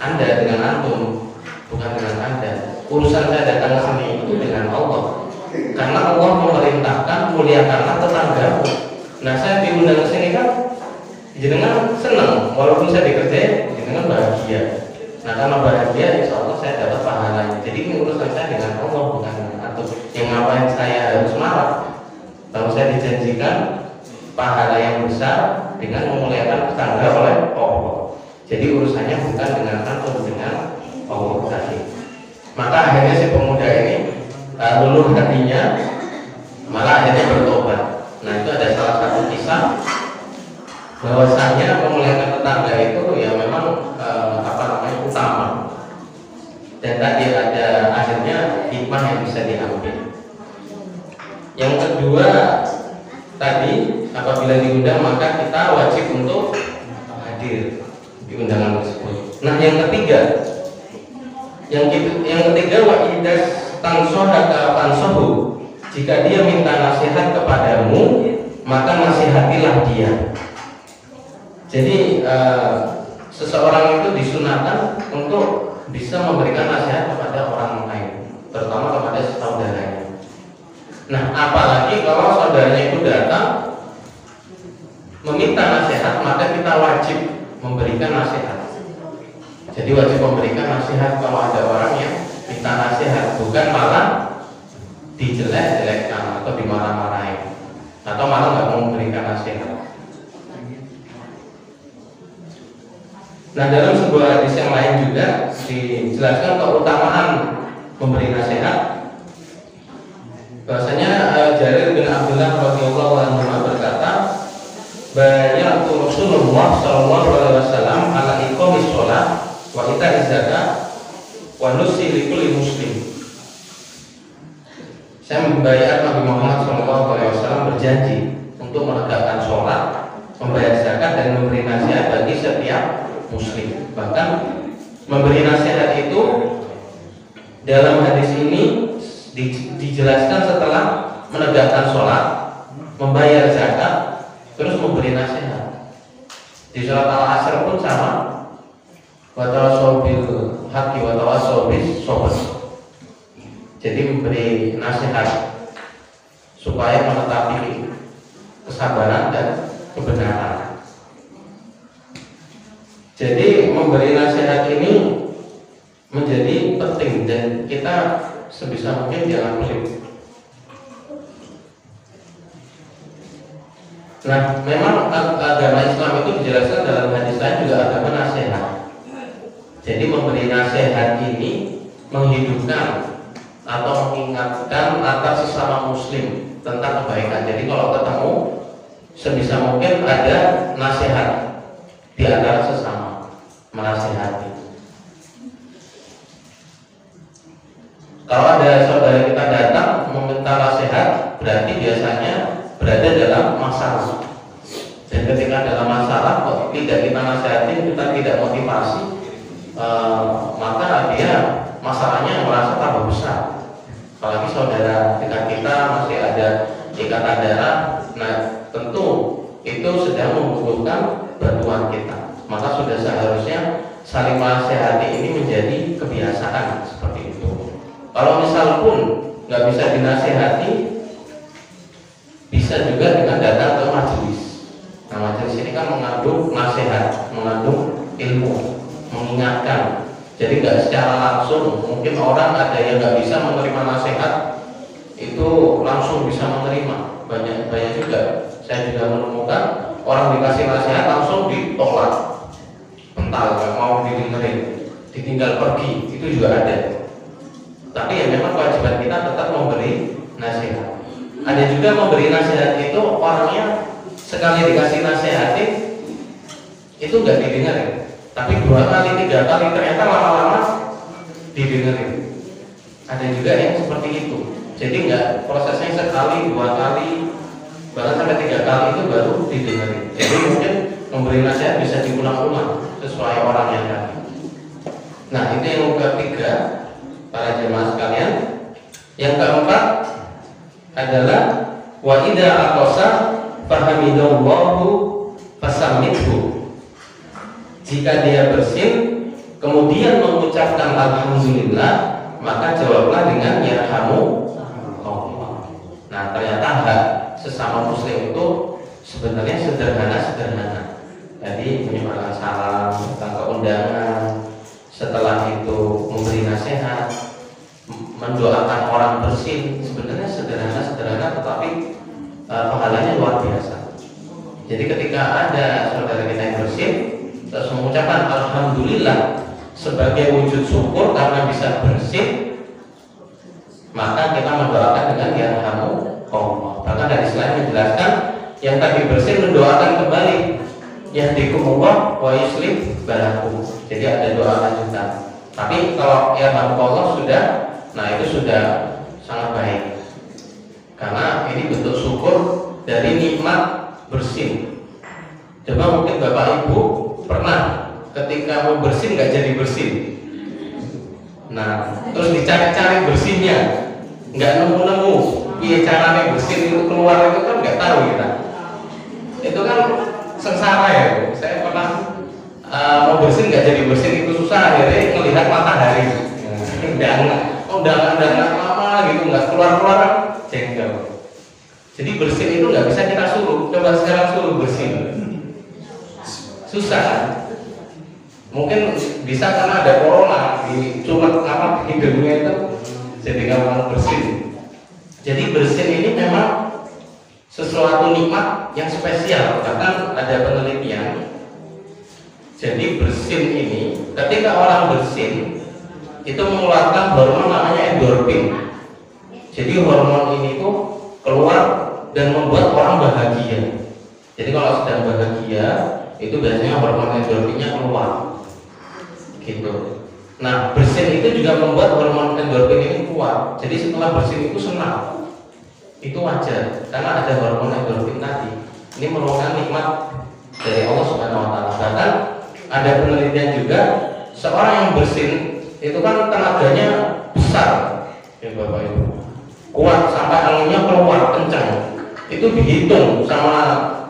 anda, dengan antum, bukan dengan anda. Urusan saya datang ke sini itu dengan Allah, karena Allah memerintahkan muliakanlah tetanggamu. Nah saya diundang ke sini kan jenengan senang, walaupun saya dikerjain jenengan bahagia. Nah karena bahagia insya Allah saya dapat pahalanya. Jadi ini urusan saya dengan Allah, bukan dengan antum. Yang ngapain saya harus marah kalau saya dijanjikan pahala yang besar dengan memuliakan tetangga oleh Allah. Jadi urusannya bukan dengan antum, dengan Allah tadi. Maka akhirnya si pemuda ini luluh hatinya, malah akhirnya bertobat. Nah itu ada salah satu kisah bahwasanya memuliakan tetangga itu ya memang utama. Dan tadi ada akhirnya hikmah yang bisa diambil. Yang kedua tadi, apabila diundang maka kita wajib untuk hadir di undangan tersebut. Nah yang ketiga, wa idas tansohaka fansohu, jika dia minta nasihat kepadamu maka nasihatilah dia. Jadi seseorang itu disunahkan untuk bisa memberikan nasihat kepada orang lain, terutama kepada saudaranya. Nah apalagi kalau saudaranya itu datang meminta nasihat, maka kita wajib memberikan nasihat. Jadi wajib memberikan nasihat kalau ada orang yang minta nasihat, bukan malah dijelek-jelekkan atau dimarah-marahin, atau malah nggak mau memberikan nasihat. Nah, dalam sebuah hadis yang lain juga dijelaskan keutamaan memberi nasihat. Bahwasanya Jarir bin Abdullah radhiyallahu anhu berkata, "Bayatu Rasulullah sallallahu alaihi wasallam ala iqamis shalah wa ita'iz zakat wa nusi likulli muslim." Saya membayar Nabi Muhammad sallallahu alaihi wasallam berjanji untuk menegakkan sholat, membayar zakat dan memberi nasihat bagi setiap muslim. Bahkan memberi nasihat itu dalam hadis ini dijelaskan setelah menegakkan sholat, membayar zakat, terus memberi nasihat. Di surat Al-Asr pun sama, wa tawassaw bil haqqi wa tawassaw bis sabr. Jadi memberi nasihat supaya menetapi kesabaran dan kebenaran. Jadi memberi nasihat ini menjadi penting dan kita sebisa mungkin jangan pelit. Nah, memang agama Islam itu dijelaskan dalam hadis lain juga agama nasihat. Jadi memberi nasihat ini menghidupkan atau mengingatkan atas sesama muslim tentang kebaikan. Jadi kalau ketemu sebisa mungkin ada nasihat di antara sesama, menasihati. Kalau ada saudara kita datang meminta nasihat, berarti biasanya berada dalam masalah. Dan ketika dalam masalah kok tidak kita nasihati, kita tidak motivasi, maka dia masalahnya merasa tambah besar. Apalagi saudara kita masih ada ikatan darah, nah tentu itu sedang membutuhkan bantuan kita. Maka sudah seharusnya saling menasihati ini menjadi kebiasaan seperti itu. Kalau misal pun nggak bisa dinasihati, bisa juga dengan datang ke majelis. Nah, majelis ini kan mengandung nasihat, mengandung ilmu, mengingatkan. Jadi nggak secara langsung. Mungkin orang ada yang nggak bisa menerima nasihat, itu langsung bisa menerima. Banyak juga. Saya juga menemukan orang dikasih nasihat langsung ditolak, mental, nggak mau didengerin, ditinggal pergi. Itu juga ada. Tapi ya memang kewajiban kita tetap memberi nasihat. Ada juga memberi nasihat itu orangnya sekali dikasih nasihatin itu nggak didengerin, tapi 2 kali, 3 kali ternyata lama-lama didengerin. Ada juga yang seperti itu. Jadi nggak prosesnya sekali, 2 kali, bahkan sampai 3 kali itu baru didengerin. Jadi mungkin memberi nasihat bisa diulang-ulang sesuai orang yang tadi. Nah, itu yang ketiga, para jemaah sekalian. Yang keempat adalah wa idza aqasa fahamidallahu fasammithu. Jika dia bersin kemudian mengucapkan alhamdulillah, maka jawablah dengan yarhamu Allah. Nah, ternyata hak sesama muslim itu sebenarnya sederhana. Jadi menyebarkan salam, datang ke undangan, setelah itu memberi nasihat, mendoakan orang bersin, sebenarnya sederhana, tetapi pahalanya luar biasa. Jadi ketika ada saudara kita yang bersin, terus mengucapkan alhamdulillah sebagai wujud syukur karena bisa bersin, maka kita mendoakan dengan yarhamu Allah. Bahkan hadis lain menjelaskan yang tadi bersin mendoakan kembali yahdikumullah wa yuslih balakum. Jadi ada doa lanjutan. Tapi kalau yarhamu Allah sudah, nah itu sudah sangat baik. Karena ini bentuk syukur dari nikmat bersin. Coba mungkin Bapak Ibu pernah ketika mau bersin nggak jadi bersin. Nah, terus dicari-cari bersihnya, nggak nemu-nemu. Iya caranya bersin itu keluar itu kan nggak tahu kita. Itu kan sengsara ya. Saya pernah mau bersin nggak jadi bersin, itu susah. Akhirnya melihat matahari. Undangan lama gitu nggak keluar jengkel. Jadi bersin itu nggak bisa kita suruh. Coba sekarang suruh bersin, susah. Mungkin bisa karena ada corona di cuman hidungnya itu jadi gampang bersin. Jadi bersin ini memang sesuatu nikmat yang spesial. Bahkan ada penelitian Jadi bersin ini, ketika orang bersin itu mengeluarkan hormon namanya endorfin. Jadi hormon ini tuh keluar dan membuat orang bahagia. Jadi kalau sedang bahagia itu biasanya hormon endorfinnya keluar, gitu. Nah, bersin itu juga membuat hormon endorfin ini keluar. Jadi setelah bersin itu senang, itu wajar karena ada hormon endorfin tadi. Ini merupakan nikmat dari Allah Subhanahu Wa Taala. Bahkan ada penelitian juga, seorang yang bersin itu kan tenaganya besar, ya Bapak Ibu, kuat sampai anginnya keluar kencang. Itu dihitung sama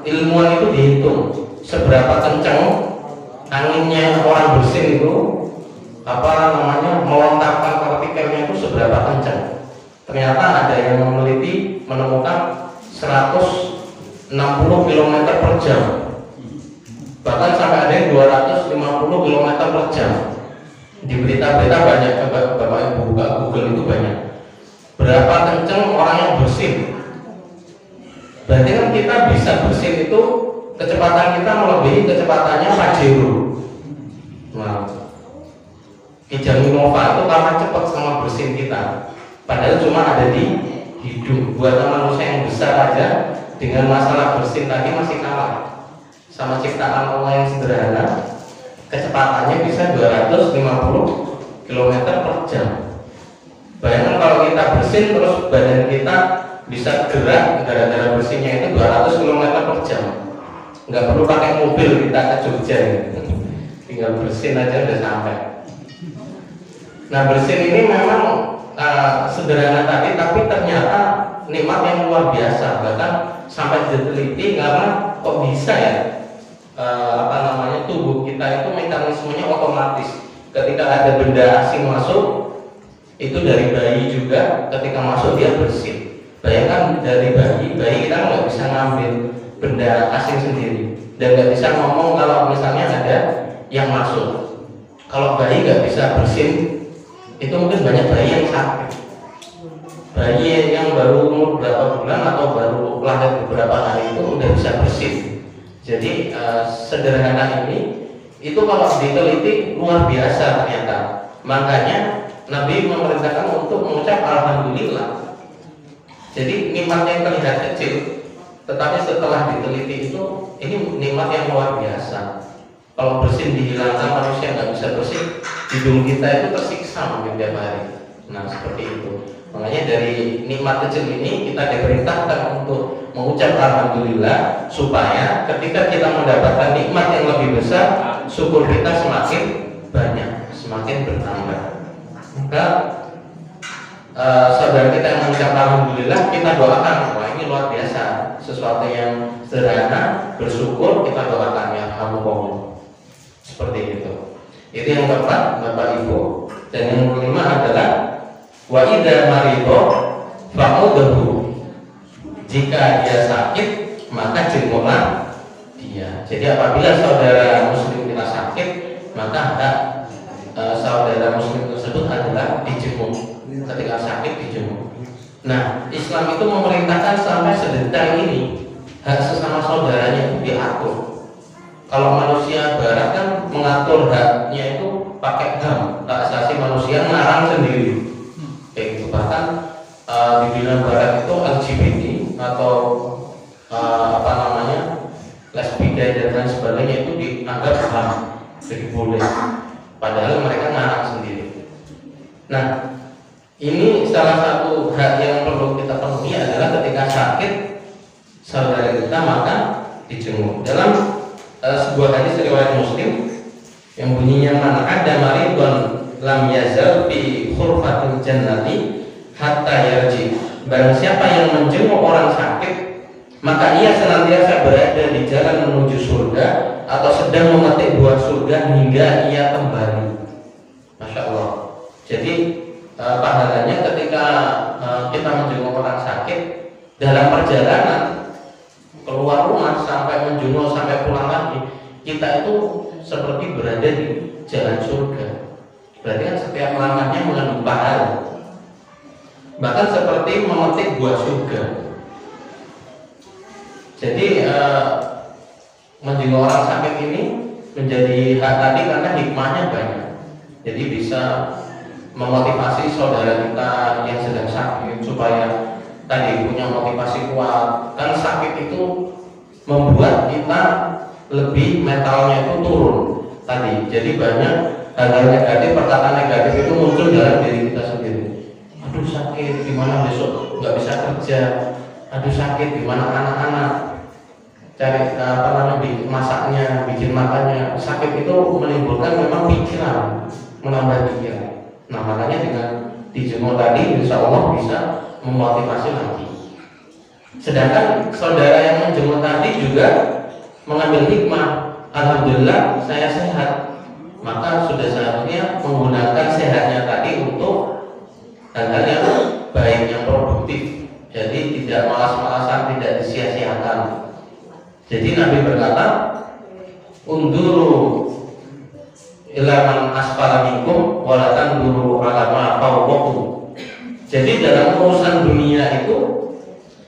ilmuwan, itu dihitung seberapa kencang anginnya orang bersin itu, melontarkan partikelnya itu seberapa kencang. Ternyata ada yang meneliti menemukan 160 km per jam, bahkan sampai ada yang 250 km per jam. Di berita-berita banyak, coba Bapak Ibu buka Google itu banyak. Berapa kencang orang yang bersin? Berarti kan kita bisa bersin itu kecepatan kita melebihi kecepatannya Pajero. Nah, Kijang Nova itu karena cepat sama bersin kita. Padahal cuma ada di hidung. Buatan manusia yang besar aja dengan masalah bersin tadi masih kalah sama ciptaan Allah yang sederhana. Kecepatannya bisa 250 km per jam. Bayangkan kalau kita bersin terus badan kita bisa gerak gara-gara bersinnya itu 200 km per jam. Nggak perlu pakai mobil kita ke Jogja gitu. Tinggal bersin aja udah sampai. Nah, bersin ini memang sederhana tadi, tapi ternyata nikmat yang luar biasa. Bahkan sampai diteliti karena kok bisa ya, tubuh kita itu mekanismenya otomatis. Ketika ada benda asing masuk, itu dari bayi juga ketika masuk dia bersin. Bayangkan dari bayi kita nggak bisa ngambil benda asing sendiri dan nggak bisa ngomong kalau misalnya ada yang masuk. Kalau bayi nggak bisa bersin, itu mungkin banyak bayi yang sakit. Bayi yang baru umur berapa bulan atau baru lahir beberapa hari itu udah bisa bersin. Jadi sederhana ini, itu kalau diteliti luar biasa ternyata. Makanya Nabi memerintahkan untuk mengucap alhamdulillah. Jadi nikmat yang terlihat kecil, tetapi setelah diteliti itu, ini nikmat yang luar biasa. Kalau bersin dihilangkan, manusia nggak bisa bersin, hidung kita itu tersiksa mungkin tiap hari. Nah, seperti itu. Makanya dari nikmat kecil ini kita diperintahkan untuk mengucap alhamdulillah, supaya ketika kita mendapatkan nikmat yang lebih besar, syukur kita semakin banyak, semakin bertambah. Maka saudara kita yang mengucap alhamdulillah, kita doakan, wah ini luar biasa, sesuatu yang sederhana, bersyukur, kita doakan ya alhamdulillah. Seperti itu. Itu yang keempat, Bapak Ibu. Dan yang kelima adalah wa idza marido fa'udhu. Jika dia sakit, maka jenguklah dia. Jadi apabila saudara muslim kita sakit, maka hak saudara muslim tersebut adalah dijenguk. Ketika sakit dijenguk. Nah, Islam itu memerintahkan sampai sedetail ini, hak sesama saudaranya itu diatur. Kalau manusia barat kan mengatur haknya itu pakai HAM, hak asasi manusia, ngarang sendiri. Kayak gitu. Bahkan di dunia barat itu LGBT atau lesbida dan lain sebagainya itu dianggap HAM, jadi boleh. Padahal mereka ngarang sendiri. Nah, ini salah satu hak yang perlu kita penuhi adalah ketika sakit saudara kita maka dijenguk. Dalam sebuah hadis riwayat Muslim yang bunyinya man ada maridun lam yazal fi khurfatil jannati hatta yarji. Barang siapa yang menjenguk orang sakit, maka ia senantiasa berada di jalan menuju surga atau sedang memetik buah surga hingga ia kembali. Masya Allah. Jadi pahalanya ketika kita menjenguk orang sakit dalam perjalanan keluar rumah sampai menjenguk sampai pulang lagi, kita itu seperti berada di jalan surga. Berarti kan setiap langkahnya mengandung pahala, bahkan seperti memetik buah surga. Jadi menjenguk orang sakit ini menjadi hak tadi karena hikmahnya banyak. Jadi bisa memotivasi saudara kita yang sedang sakit supaya tadi punya motivasi kuat. Kan sakit itu membuat kita lebih mentalnya itu turun tadi. Jadi banyak hal-hal negatif, perkataan negatif itu muncul dalam diri kita sendiri. Aduh sakit, gimana besok nggak bisa kerja. Aduh sakit, gimana anak-anak cari bikin masaknya, bikin makannya. Sakit itu menimbulkan memang pikiran, menambah pikiran. Nah makanya dengan dijemur tadi insya Allah bisa memotivasi lagi. Sedangkan saudara yang menjemur tadi juga mengambil hikmah. Alhamdulillah saya sehat, maka sudah seharusnya menggunakan sehatnya tadi untuk hal-hal yang baik, yang produktif. Jadi tidak malas-malasan, tidak disia-siakan. Jadi Nabi berkata, unduru ilaman asfala minkum walatan duru alama fawwakum. Jadi dalam urusan dunia itu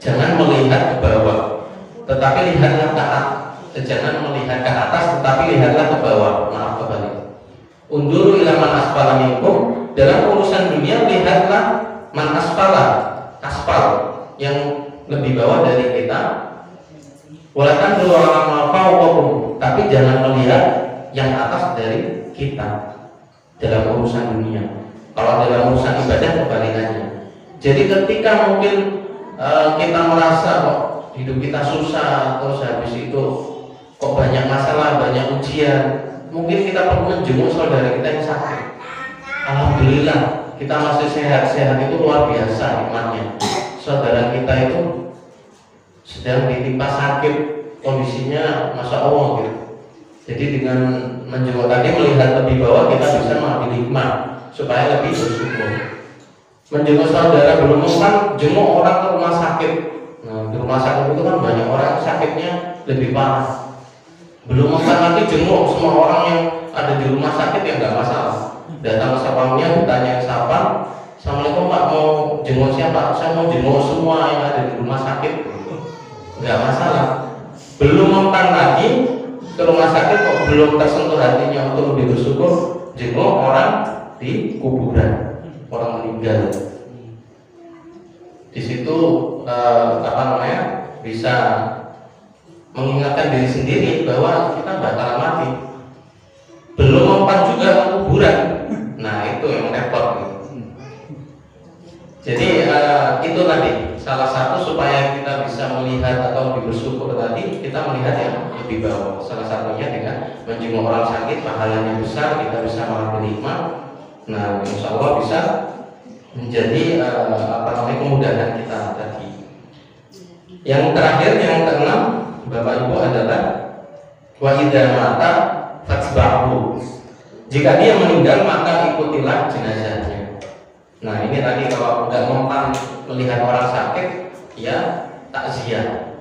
jangan melihat ke bawah, tetapi lihatlah ke atas. Jangan melihat ke atas, tetapi lihatlah ke bawah. Maaf kembali. Unduru ilaman asfala minkum, dalam urusan dunia lihatlah man asfala, aspal yang lebih bawah dari kita. Walatan duru alama fawwakum, tapi jangan melihat yang atas dari kita dalam urusan dunia. Kalau dalam urusan ibadah kebalikannya. Jadi ketika mungkin kita merasa kok hidup kita susah, terus habis itu kok banyak masalah, banyak ujian, mungkin kita perlu menjenguk saudara kita yang sakit. Alhamdulillah kita masih sehat itu luar biasa nikmatnya. Saudara kita itu sedang ditimpa sakit, kondisinya masya Allah gitu. Jadi dengan menjenguk tadi melihat lebih bawah, kita bisa mengambil hikmah supaya lebih bersyukur. Menjenguk saudara belum mempan, jenguk orang ke rumah sakit. Nah di rumah sakit itu kan banyak orang sakitnya lebih parah. Belum mempan lagi jenguk semua orang yang ada di rumah sakit yang nggak masalah. Datang ke sapamnya, ditanya siapa, assalamualaikum Pak, mau jenguk siapa? Saya mau jenguk semua yang ada di rumah sakit. Nggak masalah. Belum mempan lagi ke rumah sakit kok belum tersentuh hatinya untuk lebih bersyukur, jenguk orang di kuburan, orang meninggal. Di situ bisa mengingatkan diri sendiri bahwa kita bakal mati. Belum mempan juga ke kuburan. Nah itu yang repot gitu. Jadi itu tadi salah satu supaya kita bisa melihat atau lebih bersyukur tadi, kita melihat yang lebih bawah. Salah satunya dengan menjenguk orang sakit, pahalanya besar, kita bisa mengambil hikmah. Nah, insya Allah bisa menjadi kemudahan kita tadi. Yang terakhir, yang keenam, Bapak Ibu adalah wa idza mata fatsba'hu. Jika dia meninggal maka ikutilah jenazahnya. Nah ini tadi kalau nggak mempan melihat orang sakit, ya takziah.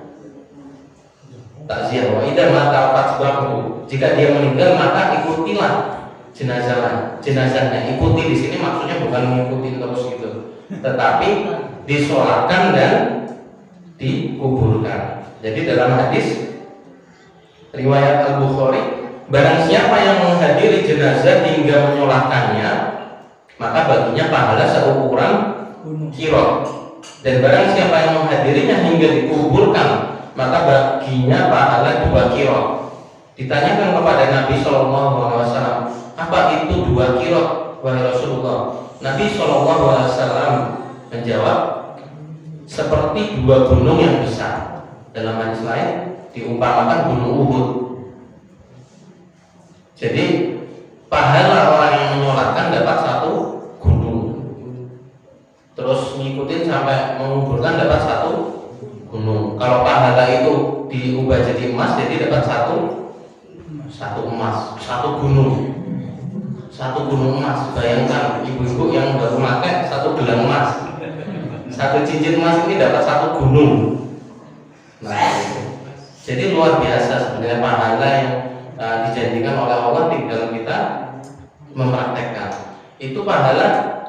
Takziah wa idza mata fatsba'hu. Jika dia meninggal maka ikutilah jenazahnya. Ikuti di sini maksudnya bukan mengikuti terus gitu, tetapi disolatkan dan dikuburkan. Jadi dalam hadis riwayat Al-Bukhari, barang siapa yang menghadiri jenazah hingga menyolatkannya, maka baginya pahala seukuran kirot. Dan barang siapa yang menghadirinya hingga dikuburkan, maka baginya pahala 2 kirot. Ditanyakan kepada Nabi SAW, apa itu 2 kirot, wahai Rasulullah? Nabi SAW menjawab, seperti 2 gunung yang besar. Dalam hadis lain diumpamakan gunung Uhud. Jadi pahala orang yang menyolatkan dapat 1 gunung. Terus ngikutin sampai menguburkan dapat 1 gunung. Kalau pahala itu diubah jadi emas, jadi dapat 1 emas, 1 gunung. 1 gunung emas. Bayangkan ibu-ibu yang baru pakai 1 gelang emas, 1 cincin emas ini dapat 1 gunung. Nah, jadi luar biasa sebenarnya pahala yang dijanjikan oleh Allah tinggal kita mempraktekkan. Itu pahala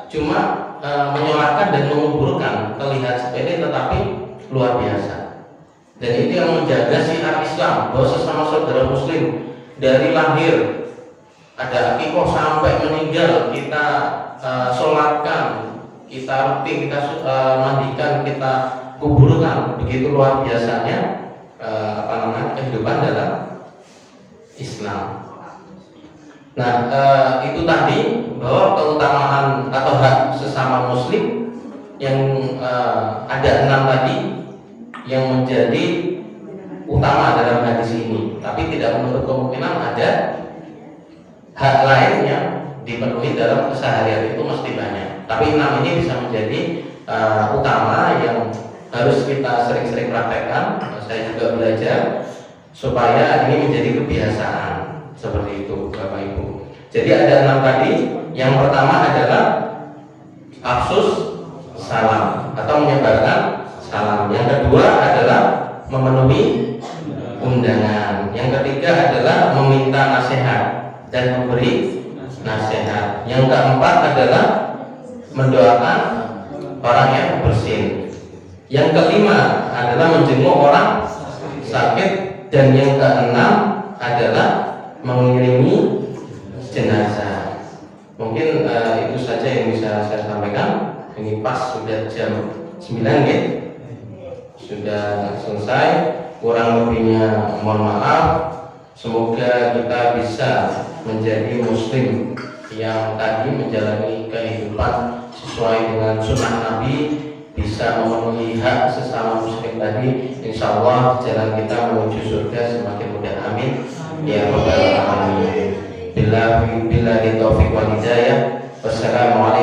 cuma menyolatkan dan menguburkan, terlihat sepele tetapi luar biasa. Dan itu yang menjaga syiar Islam bahwa sesama saudara Muslim dari lahir ada akikoh sampai meninggal kita sholatkan, kita rutin, kita mandikan, kita kuburkan, begitu luar biasanya kehidupan dalam Islam. Nah, itu tadi bahwa keutamaan atau hak sesama Muslim yang ada 6 tadi yang menjadi utama dalam hadis ini, tapi tidak menutup kemungkinan ada hak lain yang dipenuhi dalam keseharian, itu mesti banyak. Tapi 6 ini bisa menjadi utama yang harus kita sering-sering praktekkan. Saya juga belajar supaya ini menjadi kebiasaan seperti itu, Bapak Ibu. Jadi ada 6 tadi. Yang pertama adalah afsus salam atau menyebarkan salam. Yang kedua adalah memenuhi undangan. Yang ketiga adalah meminta nasihat dan memberi nasihat. Yang keempat adalah mendoakan orang yang bersin. Yang kelima adalah menjenguk orang sakit, dan yang keenam adalah mengiringi jenazah. Mungkin itu saja yang bisa saya sampaikan. Ini pas sudah jam 9 ya. Sudah selesai. Kurang lebihnya mohon maaf. Semoga kita bisa menjadi muslim yang tadi menjalani kehidupan sesuai dengan sunnah Nabi, bisa memenuhi hak sesama muslim tadi. Insya Allah jalan kita menuju surga semakin mudah. Amin ya rabbal alamin. Billahi taufiq wal hidayah. Wassalamualaikum